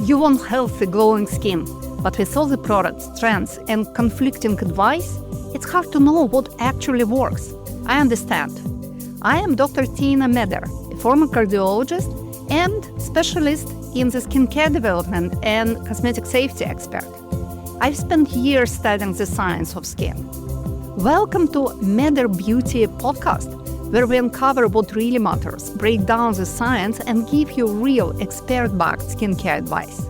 You want healthy, glowing skin, but with all the products, trends, and conflicting advice, it's hard to know what actually works. I understand. I am Dr. Tina Meder, a former cardiologist and specialist in the skincare development and cosmetic safety expert. I've spent years studying the science of skin. Welcome to Meder Beauty podcast, where we uncover what really matters, break down the science, and give you real expert-backed skincare advice.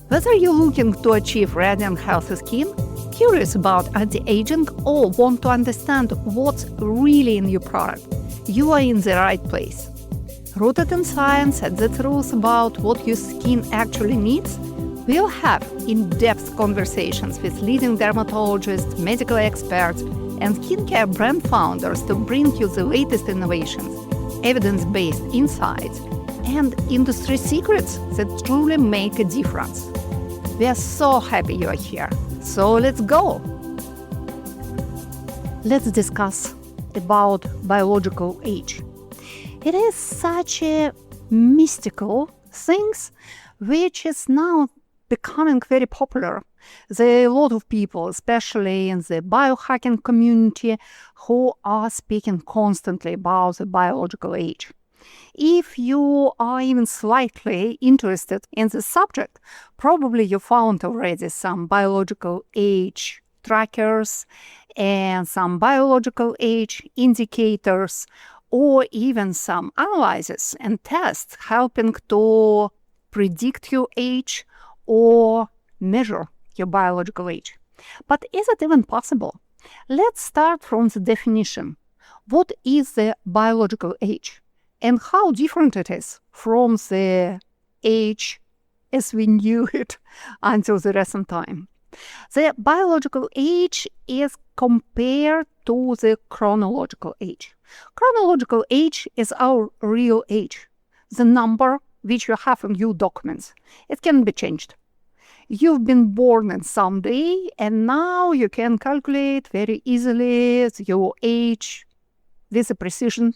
Whether you're looking to achieve radiant, healthy skin, curious about anti-aging, or want to understand what's really in your product, you are in the right place. Rooted in science and the truth about what your skin actually needs, we'll have in-depth conversations with leading dermatologists, medical experts, and skincare brand founders to bring you the latest innovations, evidence-based insights, and industry secrets that truly make a difference. We are so happy you are here. So let's go. Let's discuss about biological age. It is such a mystical thing which is now becoming very popular. There are a lot of people, especially in the biohacking community, who are speaking constantly about the biological age. If you are even slightly interested in the subject, probably you found already some biological age trackers and some biological age indicators, or even some analyses and tests helping to predict your age or measure your biological age. But is it even possible? Let's start from the definition. What is the biological age? And how different it is from the age as we knew it until the recent time. The biological age is compared to the chronological age. Chronological age is our real age, the number which you have in your documents. It can be changed. You've been born in some day, and now you can calculate very easily your age with a precision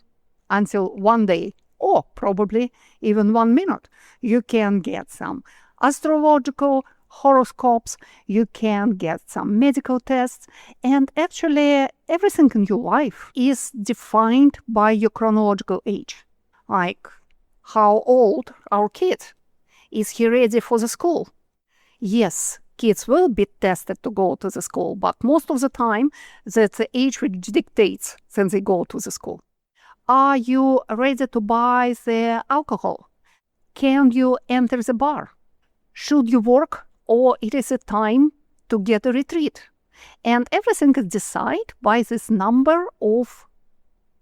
until one day, or probably even 1 minute. You can get some astrological horoscopes, you can get some medical tests, and actually everything in your life is defined by your chronological age. Like, how old our kid? Is he ready for the school? Yes, kids will be tested to go to the school, but most of the time, that's the age which dictates when they go to the school. Are you ready to buy the alcohol? Can you enter the bar? Should you work, or it is a time to get a retreat? And everything is decided by this number of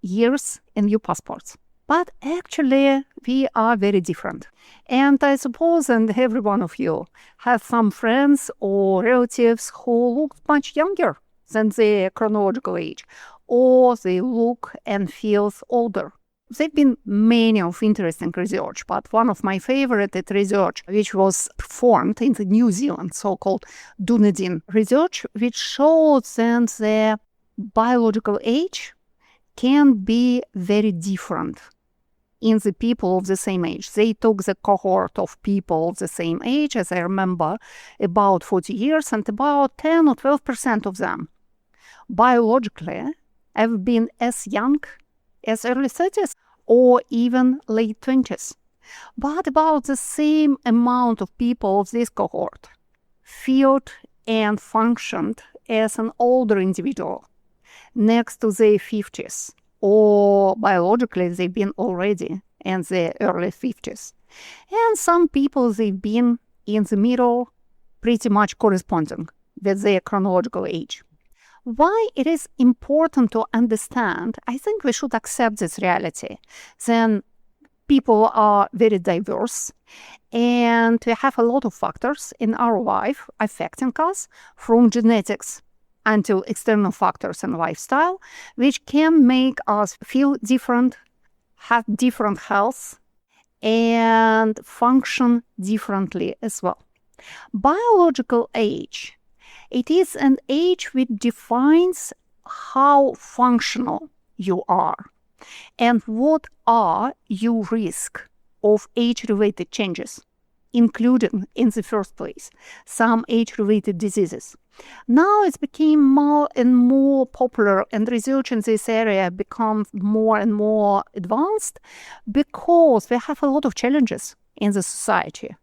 years in your passports. But actually, we are very different. And I suppose, and every one of you have some friends or relatives who look much younger than their chronological age, or they look and feel older. There have been many of interesting research, but one of my favorite research, which was performed in the New Zealand, so-called Dunedin research, which showed that the biological age can be very different in the people of the same age. They took the cohort of people of the same age, as I remember, about 40 years, and about 10 or 12% of them biologically have been as young as early 30s or even late 20s. But about the same amount of people of this cohort felt and functioned as an older individual next to their 50s, or biologically they've been already in their early 50s. And some people, they've been in the middle, pretty much corresponding with their chronological age. Why it is important to understand, I think we should accept this reality. Then people are very diverse, and we have a lot of factors in our life affecting us, from genetics until external factors and lifestyle, which can make us feel different, have different health, and function differently as well. Biological age. It is an age which defines how functional you are and what are your risks of age-related changes. including, in the first place, some age-related diseases. Now it's become more and more popular, and research in this area becomes more and more advanced because we have a lot of challenges in the society.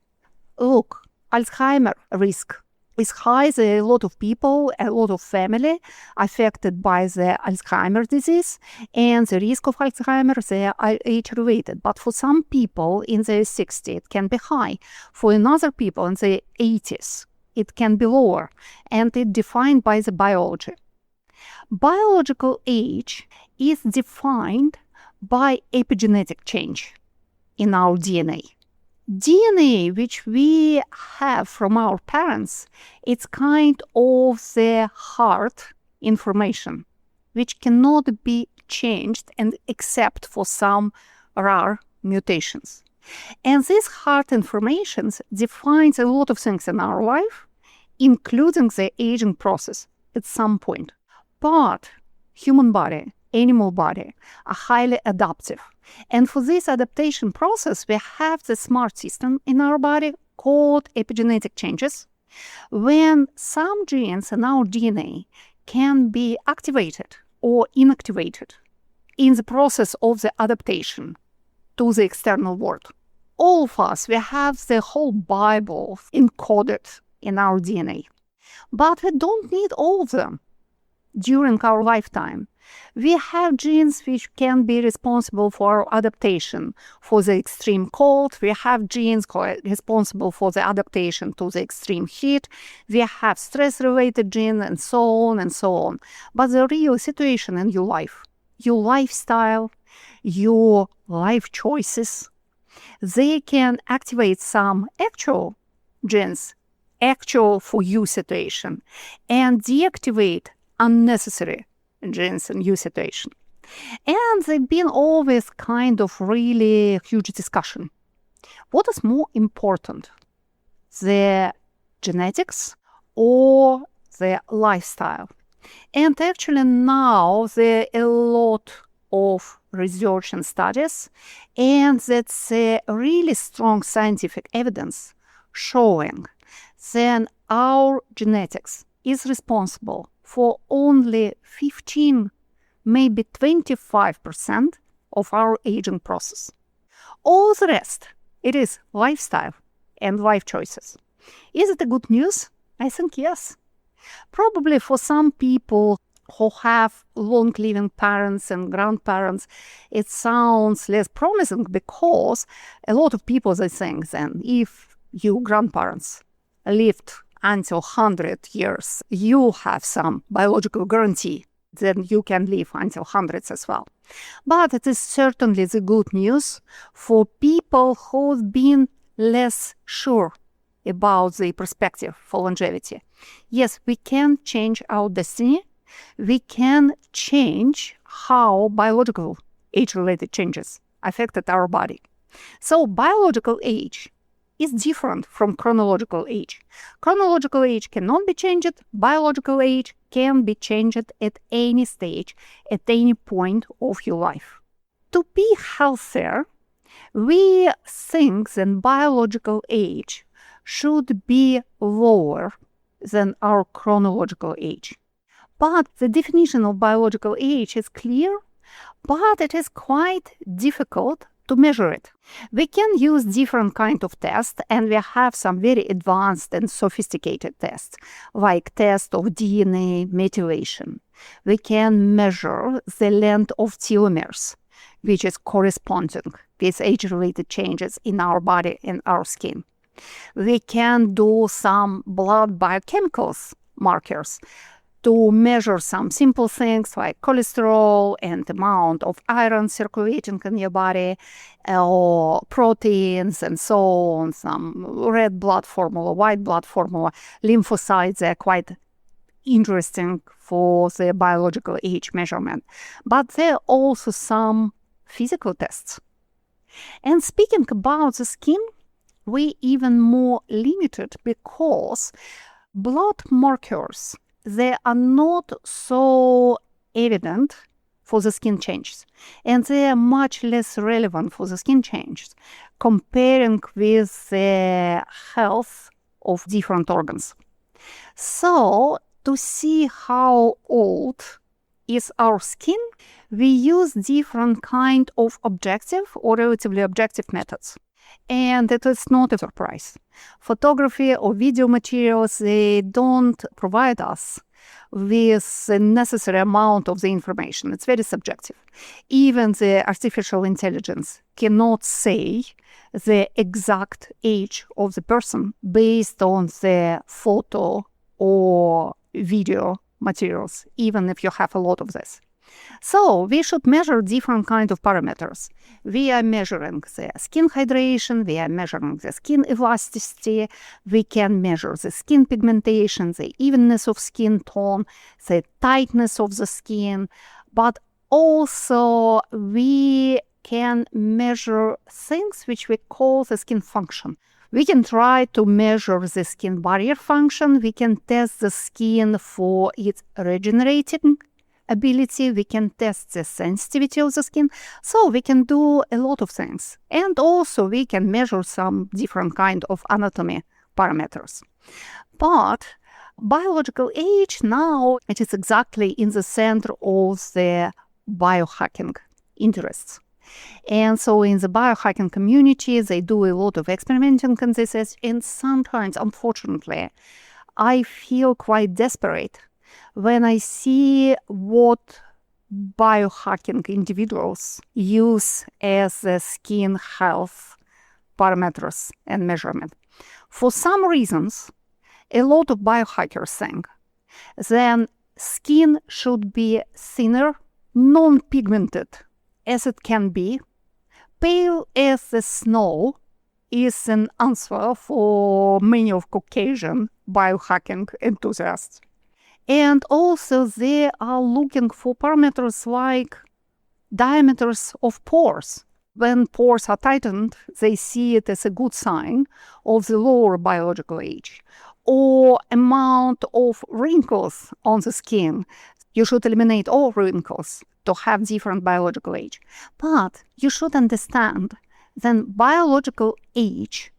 Look, Alzheimer risk is high. There are a lot of people, a lot of family affected by the Alzheimer disease, and the risk of Alzheimer, they are age-related. But for some people in their 60s, it can be high. For another people in their 80s, it can be lower, and it's defined by the biology. Biological age is defined by epigenetic change in our DNA. DNA, which we have from our parents, it's kind of the heart information, which cannot be changed and except for some rare mutations. And this heart information defines a lot of things in our life, including the aging process at some point. But human body, animal body, are highly adaptive. And for this adaptation process, we have the smart system in our body called epigenetic changes, when some genes in our DNA can be activated or inactivated in the process of the adaptation to the external world. All of us, we have the whole Bible encoded in our DNA, but we don't need all of them during our lifetime. We have genes which can be responsible for our adaptation for the extreme cold. We have genes responsible for the adaptation to the extreme heat. We have stress-related genes and so on and so on. But the real situation in your life, your lifestyle, your life choices, they can activate some actual genes, actual for you situation, and deactivate unnecessary genes in your situation. And there's been always kind of really huge discussion. What is more important, the genetics or the lifestyle? And actually now there are a lot of research and studies, and that's a really strong scientific evidence showing that our genetics is responsible for only 15, maybe 25% of our aging process. All the rest, it is lifestyle and life choices. Is it a good news? I think yes. Probably for some people who have long-living parents and grandparents, it sounds less promising because a lot of people are saying then, if your grandparents lived until 100 years, you have some biological guarantee that you can live until 100 as well. But it is certainly the good news for people who've been less sure about the perspective for longevity. Yes, we can change our destiny. We can change how biological age-related changes affected our body. So biological age is different from chronological age. Chronological age cannot be changed. Biological age can be changed at any stage, at any point of your life. To be healthier, we think that biological age should be lower than our chronological age. But the definition of biological age is clear, but it is quite difficult to measure it. We can use different kind of tests, and we have some very advanced and sophisticated tests, like test of DNA methylation. We can measure the length of telomeres, which is corresponding with age-related changes in our body and our skin. We can do some blood biochemicals markers to measure some simple things like cholesterol and amount of iron circulating in your body, or proteins and so on, some red blood formula, white blood formula, lymphocytes. They're quite interesting for the biological age measurement. But there are also some physical tests. And speaking about the skin, we're even more limited because blood markers, they are not so evident for the skin changes, and they are much less relevant for the skin changes comparing with the health of different organs. So, to see how old is our skin, we use different kind of objective or relatively objective methods. And it is not a surprise. Photography or video materials, they don't provide us with the necessary amount of the information. It's very subjective. Even the artificial intelligence cannot say the exact age of the person based on the photo or video materials, even if you have a lot of this. So we should measure different kind of parameters. We are measuring the skin hydration, we are measuring the skin elasticity, we can measure the skin pigmentation, the evenness of skin tone, the tightness of the skin, but also we can measure things which we call the skin function. We can try to measure the skin barrier function, we can test the skin for its regenerating ability, we can test the sensitivity of the skin, so we can do a lot of things. And also we can measure some different kind of anatomy parameters. But biological age now, it is exactly in the center of the biohacking interests. And so in the biohacking community, they do a lot of experimenting on this, and sometimes, unfortunately, I feel quite desperate when I see what biohacking individuals use as the skin health parameters and measurement. For some reasons, a lot of biohackers think then skin should be thinner, non-pigmented as it can be, pale as the snow is an answer for many of Caucasian biohacking enthusiasts. And also they are looking for parameters like diameters of pores. When pores are tightened, they see it as a good sign of the lower biological age. Or amount of wrinkles on the skin. You should eliminate all wrinkles to have different biological age. But you should understand that biological age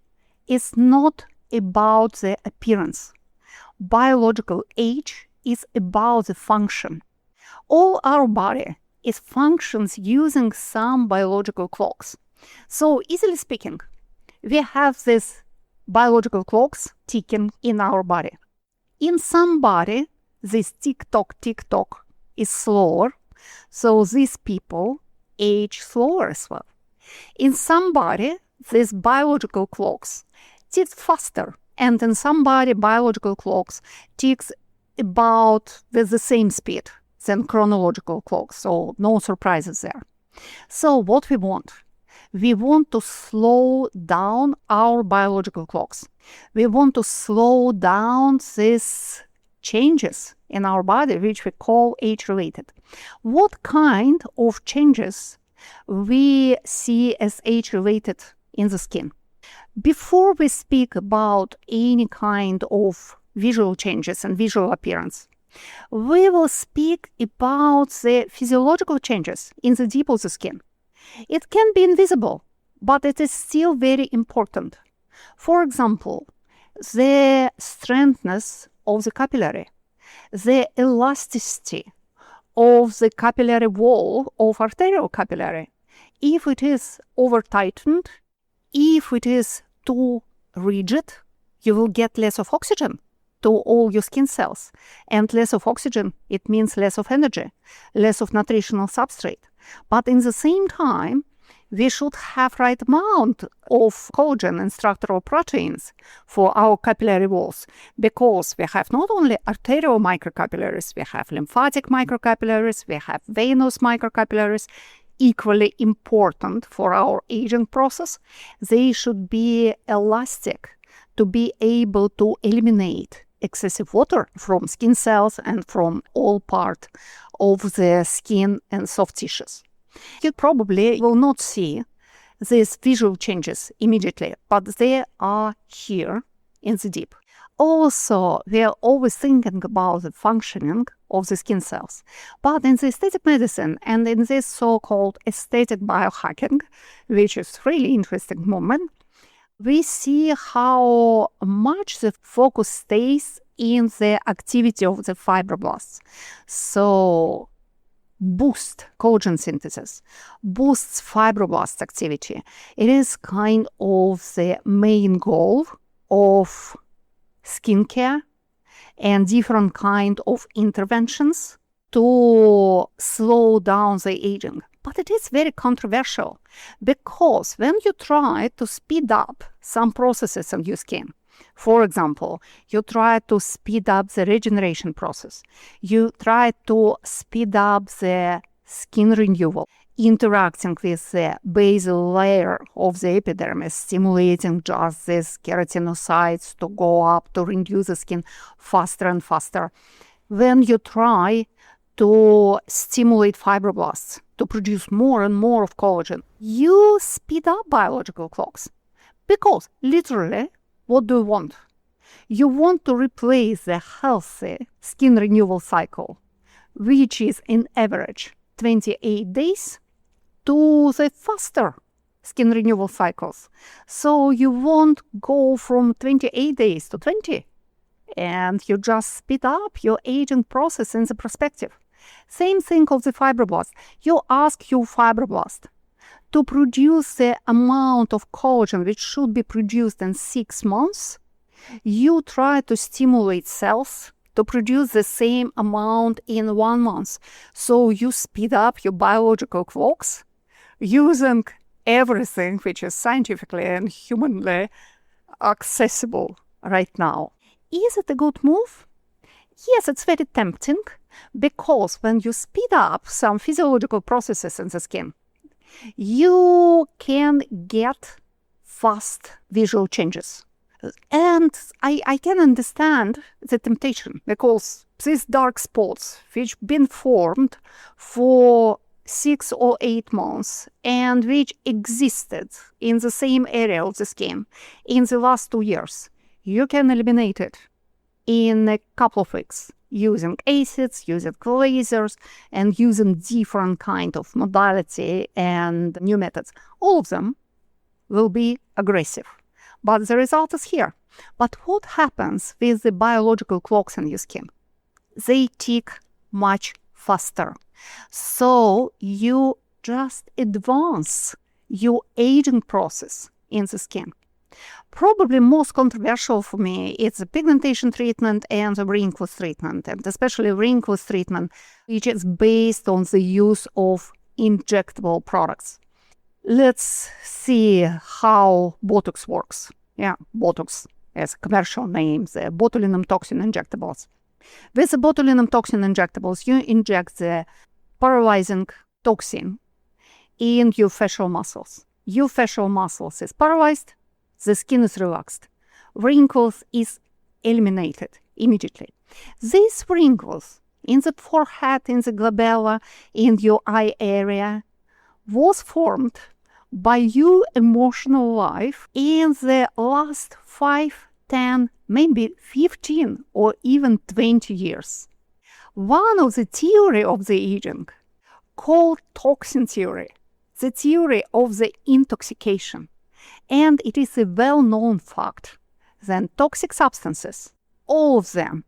is not about the appearance. Biological age is about the function. All our body is functions using some biological clocks. So easily speaking, we have these biological clocks ticking in our body. In some body, this tick-tock is slower, so these people age slower as well. In some body, these biological clocks tick faster, and in some body, biological clocks ticks about with the same speed than chronological clocks, so no surprises there. So what we want? We want to slow down our biological clocks. We want to slow down these changes in our body, which we call age-related. What kind of changes we see as age-related in the skin? Before we speak about any kind of visual changes and visual appearance, we will speak about the physiological changes in the deep of the skin. It can be invisible, but it is still very important. For example, the strengthness of the capillary, the elasticity of the capillary wall of arterial capillary. If it is over-tightened, if it is too rigid, you will get less of oxygen to all your skin cells. And less of oxygen, it means less of energy, less of nutritional substrate. But in the same time, we should have right amount of collagen and structural proteins for our capillary walls, because we have not only arterial microcapillaries, we have lymphatic microcapillaries, we have venous microcapillaries, equally important for our aging process. They should be elastic to be able to eliminate excessive water from skin cells and from all part of the skin and soft tissues. You probably will not see these visual changes immediately, but they are here in the deep. Also, we are always thinking about the functioning of the skin cells. But in the aesthetic medicine and in this so-called aesthetic biohacking, which is really interesting moment, we see how much the focus stays in the activity of the fibroblasts. So, boost collagen synthesis, boosts fibroblast activity. It is kind of the main goal of skincare and different kind of interventions to slow down the aging. But it is very controversial because when you try to speed up some processes in your skin, for example, you try to speed up the regeneration process, you try to speed up the skin renewal, interacting with the basal layer of the epidermis, stimulating just these keratinocytes to go up to renew the skin faster and faster. When you try to stimulate fibroblasts to produce more and more of collagen, you speed up biological clocks. Because literally, what do you want? You want to replace the healthy skin renewal cycle, which is in average 28 days, to the faster skin renewal cycles. So you won't go from 28 days to 20, and you just speed up your aging process in the perspective. Same thing of the fibroblast. You ask your fibroblast to produce the amount of collagen which should be produced in 6 months. You try to stimulate cells to produce the same amount in 1 month. So you speed up your biological clocks using everything which is scientifically and humanly accessible right now. Is it a good move? Yes, it's very tempting because when you speed up some physiological processes in the skin, you can get fast visual changes. And I can understand the temptation because these dark spots which been formed for 6 or 8 months and which existed in the same area of the skin in the last 2 years, you can eliminate it in a couple of weeks using acids, using lasers, and using different kind of modality and new methods. All of them will be aggressive, but the result is here. But what happens with the biological clocks in your skin? They tick much faster. So you just advance your aging process in the skin. Probably most controversial for me is the pigmentation treatment and the wrinkles treatment, and especially wrinkles treatment, which is based on the use of injectable products. Let's see how Botox works. Yeah, Botox as a commercial name, the botulinum toxin injectables. With the botulinum toxin injectables, you inject the paralyzing toxin in your facial muscles. Your facial muscles is paralyzed, the skin is relaxed. Wrinkles is eliminated immediately. These wrinkles in the forehead, in the glabella, in your eye area was formed by your emotional life in the last 5, 10, maybe 15 or even 20 years. One of the theory of the aging called toxin theory, the theory of the intoxication. And it is a well-known fact that toxic substances, all of them,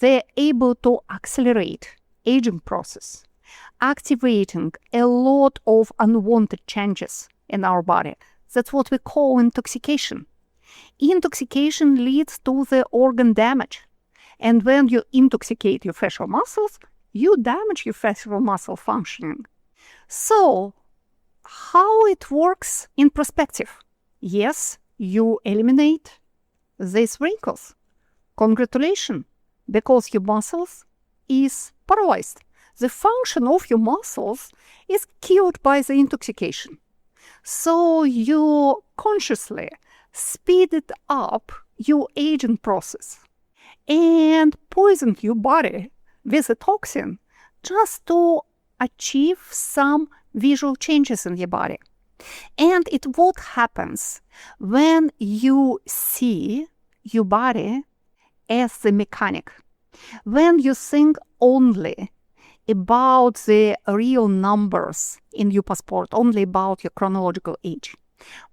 they're able to accelerate aging process, activating a lot of unwanted changes in our body. That's what we call intoxication. Intoxication leads to the organ damage. And when you intoxicate your facial muscles, you damage your facial muscle functioning. So, how it works in perspective? Yes, you eliminate these wrinkles. Congratulations, because your muscles is paralyzed. The function of your muscles is killed by the intoxication. So you consciously speeded up your aging process and poisoned your body with a toxin just to achieve some visual changes in your body. And what happens when you see your body as the mechanic. When you think only about the real numbers in your passport, only about your chronological age,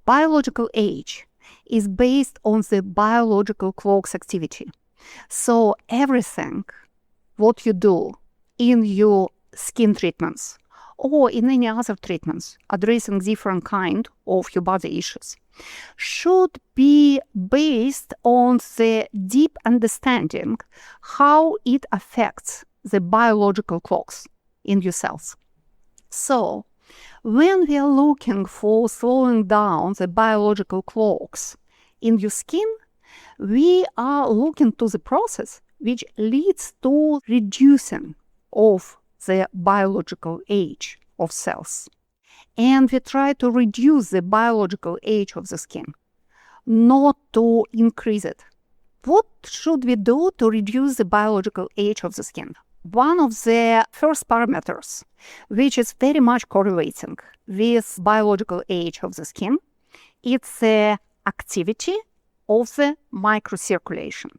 biological age is based on the biological clock's activity. So everything what you do in your skin treatments or in any other treatments addressing different kind of your body issues should be based on the deep understanding how it affects the biological clocks in your cells. So when we are looking for slowing down the biological clocks in your skin, we are looking to the process which leads to reducing of the biological age of cells. And we try to reduce the biological age of the skin, not to increase it. What should we do to reduce the biological age of the skin? One of the first parameters, which is very much correlating with biological age of the skin, it's the activity of the microcirculation.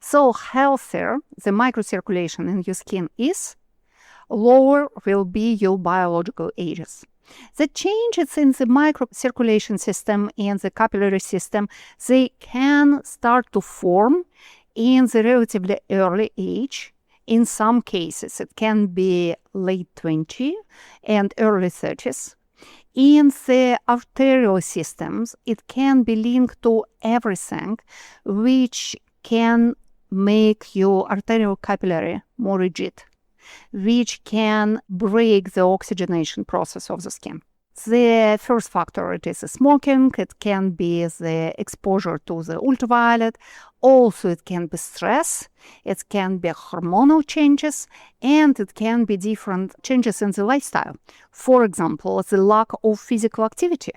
So healthier the microcirculation in your skin is, lower will be your biological ages. The changes in the microcirculation system and the capillary system, they can start to form in the relatively early age. In some cases, it can be late 20s and early 30s. In the arterial systems, it can be linked to everything which can make your arterial capillary more rigid, which can break the oxygenation process of the skin. The first factor, it is smoking, it can be the exposure to the ultraviolet, also it can be stress, it can be hormonal changes, and it can be different changes in the lifestyle. For example, the lack of physical activity,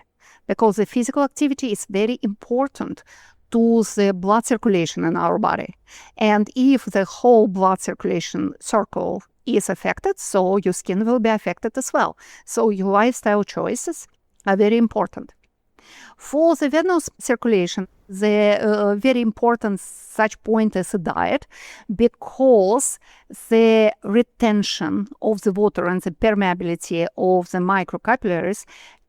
because the physical activity is very important to the blood circulation in our body. And if the whole blood circulation circle is affected, so your skin will be affected as well. So your lifestyle choices are very important. For the venous circulation, the very important such point is a diet, because the retention of the water and the permeability of the microcapillaries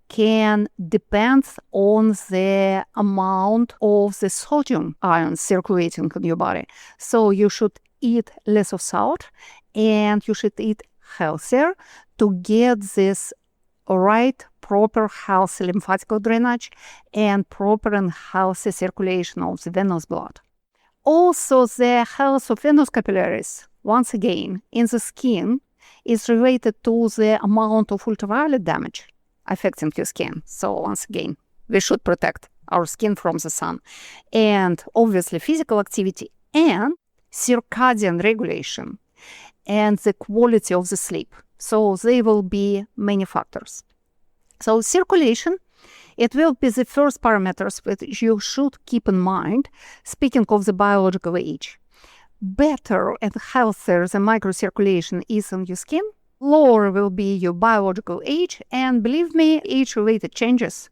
can depend on the amount of the sodium ions circulating in your body. So you should eat less of salt and you should eat healthier to get this right, proper, healthy lymphatic drainage and proper and healthy circulation of the venous blood. Also, the health of venous capillaries, once again, in the skin is related to the amount of ultraviolet damage affecting your skin. So once again, we should protect our skin from the sun. And obviously physical activity and circadian regulation and the quality of the sleep. So there will be many factors. So circulation, it will be the first parameters that you should keep in mind, speaking of the biological age. Better and healthier the microcirculation is in your skin, lower will be your biological age, and believe me, age-related changes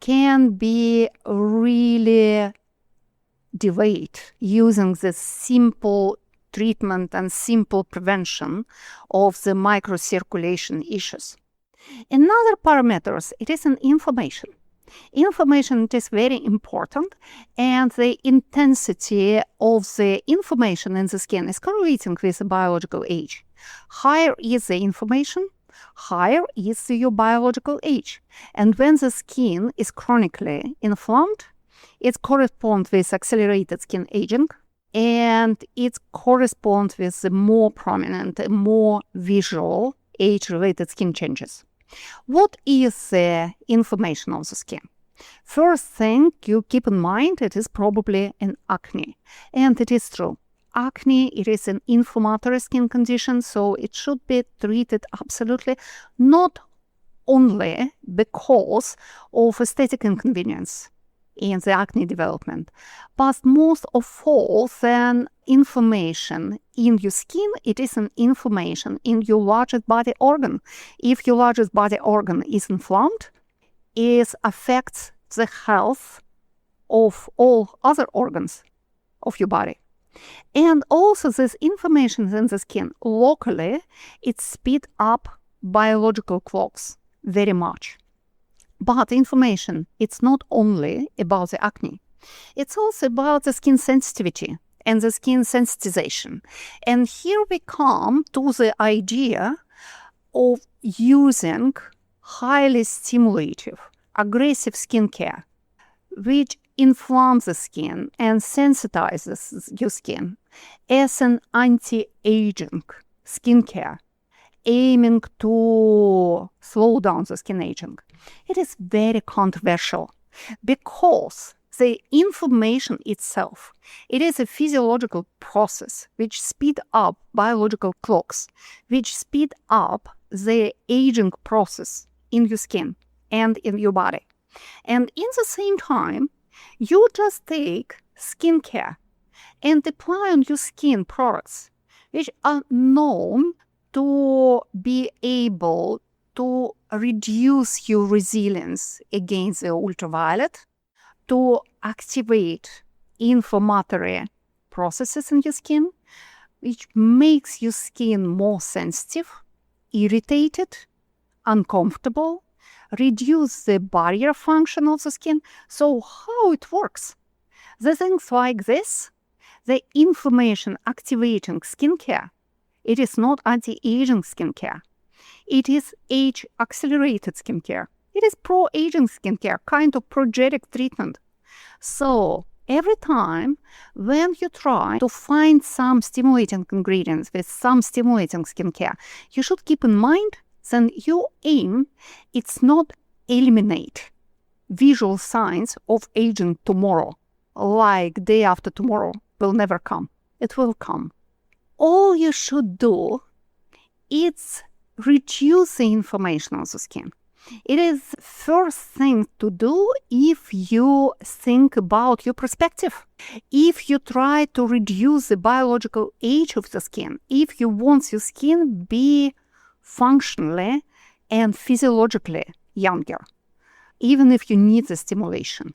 can be really delayed using the simple treatment and simple prevention of the microcirculation issues. Another parameters, it is an inflammation. Inflammation is very important, and the intensity of the inflammation in the skin is correlating with the biological age. Higher is the inflammation, higher is your biological age. And when the skin is chronically inflamed, it corresponds with accelerated skin aging, and it corresponds with the more prominent, more visual age-related skin changes. What is the inflammation of the skin? First thing you keep in mind, it is probably an acne. And it is true. Acne, it is an inflammatory skin condition, so it should be treated absolutely not only because of aesthetic inconvenience in the acne development, but most of all, then inflammation in your skin, it is an inflammation in your largest body organ. If your largest body organ is inflamed, it affects the health of all other organs of your body. And also this information in the skin locally, it speeds up biological clocks very much. But information, it's not only about the acne. It's also about the skin sensitivity and the skin sensitization. And here we come to the idea of using highly stimulative, aggressive skincare, which inflames the skin and sensitizes your skin as an anti-aging skincare, aiming to slow down the skin aging. It is very controversial because the inflammation itself, it is a physiological process which speed up biological clocks, which speed up the aging process in your skin and in your body. And in the same time, you just take skincare and apply on your skin products which are known to be able to reduce your resilience against the ultraviolet, to activate inflammatory processes in your skin, which makes your skin more sensitive, irritated, uncomfortable, reduce the barrier function of the skin. So how it works? The things like this, the inflammation activating skincare, it is not anti-aging skincare. It is age-accelerated skincare. It is pro-aging skincare, kind of progetic treatment. So every time when you try to find some stimulating ingredients with some stimulating skincare, you should keep in mind that your aim, it's not eliminate visual signs of aging tomorrow, like day after tomorrow will never come. It will come. All you should do is reduce the inflammation on the skin. It is first thing to do if you think about your perspective. If you try to reduce the biological age of the skin, if you want your skin be functionally and physiologically younger, even if you need the stimulation,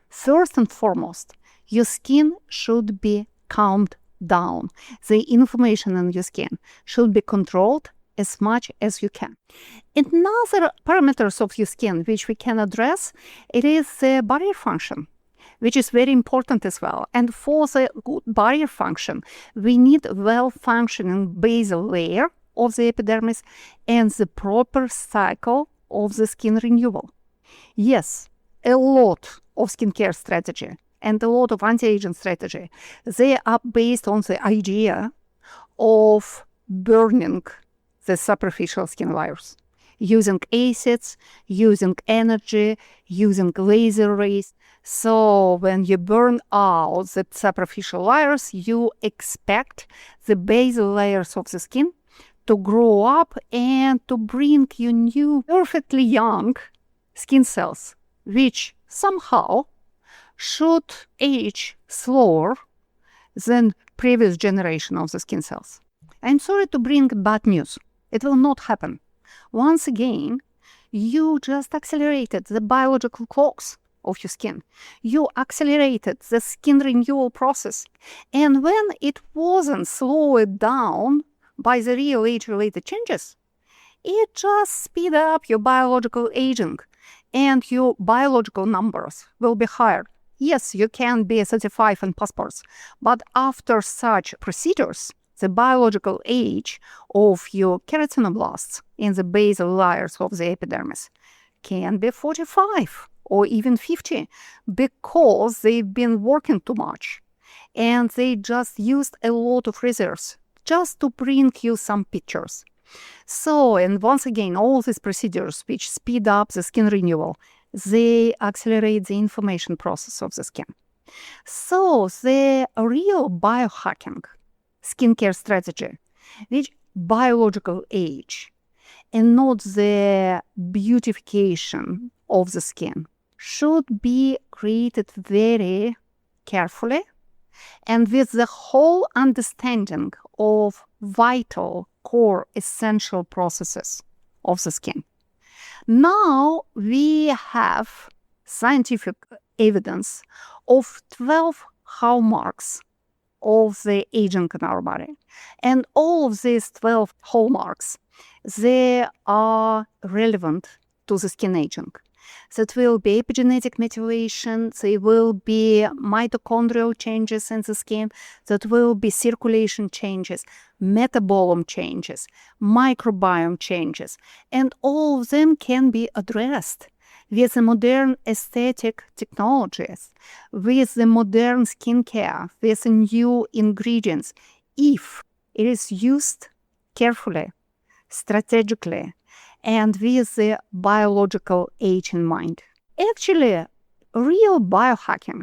first and foremost, your skin should be calmed down. The inflammation in your skin should be controlled as much as you can. Another parameters of your skin which we can address, it is the barrier function, which is very important as well. And for the good barrier function, we need a well-functioning basal layer of the epidermis and the proper cycle of the skin renewal. Yes, a lot of skincare strategy and a lot of anti-aging strategy, they are based on the idea of burning the superficial skin layers, using acids, using energy, using laser rays. So when you burn out the superficial layers, you expect the basal layers of the skin to grow up and to bring you new, perfectly young skin cells, which somehow should age slower than previous generation of the skin cells. I'm sorry to bring bad news. It will not happen. Once again, you just accelerated the biological clocks of your skin. You accelerated the skin renewal process. And when it wasn't slowed down by the real age-related changes, it just speed up your biological aging and your biological numbers will be higher. Yes, you can be 35 in passports, but after such procedures, the biological age of your keratinoblast in the basal layers of the epidermis can be 45 or even 50 because they've been working too much and they just used a lot of reserves just to bring you some pictures. So, and once again, all these procedures which speed up the skin renewal, they accelerate the inflammation process of the skin. So, the real biohacking skincare strategy, which biological age and not the beautification of the skin, should be created very carefully and with the whole understanding of vital core essential processes of the skin. Now we have scientific evidence of 12 hallmarks of the aging in our body. And all of these 12 hallmarks, they are relevant to the skin aging. That will be epigenetic methylation, there will be mitochondrial changes in the skin, that will be circulation changes, metabolome changes, microbiome changes, and all of them can be addressed with the modern aesthetic technologies, with the modern skincare, with the new ingredients, if it is used carefully, strategically, and with the biological age in mind. Actually, real biohacking,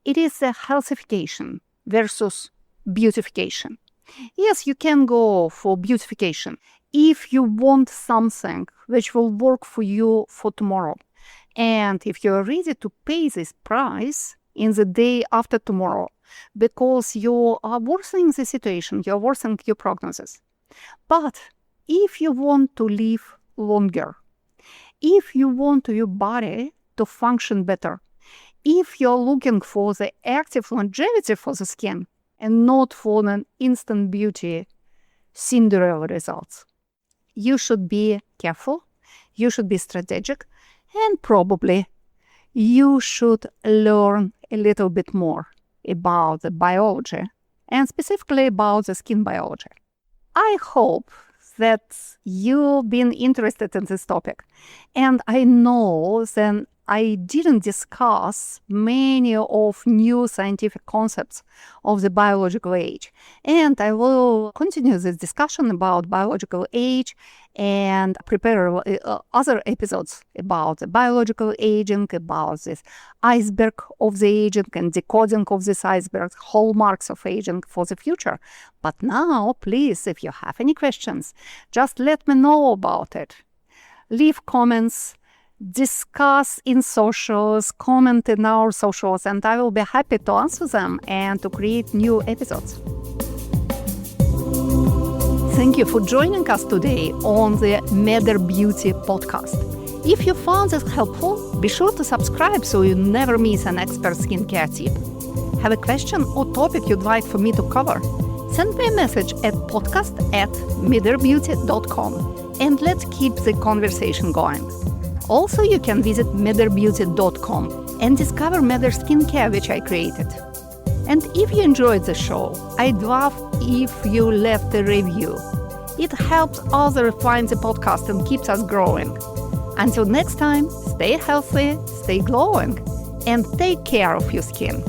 it is a healthification versus beautification. Yes, you can go for beautification if you want something which will work for you for tomorrow. And if you're ready to pay this price in the day after tomorrow, because you are worsening the situation, you're worsening your prognosis. But if you want to live longer, if you want your body to function better, if you're looking for the active longevity for the skin and not for an instant beauty Cinderella results, you should be careful, you should be strategic, and probably you should learn a little bit more about the biology and specifically about the skin biology. I hope that you've been interested in this topic. And I know that I didn't discuss many of new scientific concepts of the biological age. And I will continue this discussion about biological age and prepare other episodes about the biological aging, about this iceberg of the aging and decoding of this iceberg, hallmarks of aging for the future. But now, please, if you have any questions, just let me know about it. Leave comments, discuss in socials, comment in our socials, and I will be happy to answer them and to create new episodes. Thank you for joining us today on the Matter Beauty podcast. If you found this helpful, be sure to subscribe so you never miss an expert skincare tip. Have a question or topic you'd like for me to cover? Send me a message at podcast@matterbeauty.com and let's keep the conversation going. Also, you can visit matterbeauty.com and discover Matter Skincare, which I created. And if you enjoyed the show, I'd love if you left a review. It helps others find the podcast and keeps us growing. Until next time, stay healthy, stay glowing, and take care of your skin.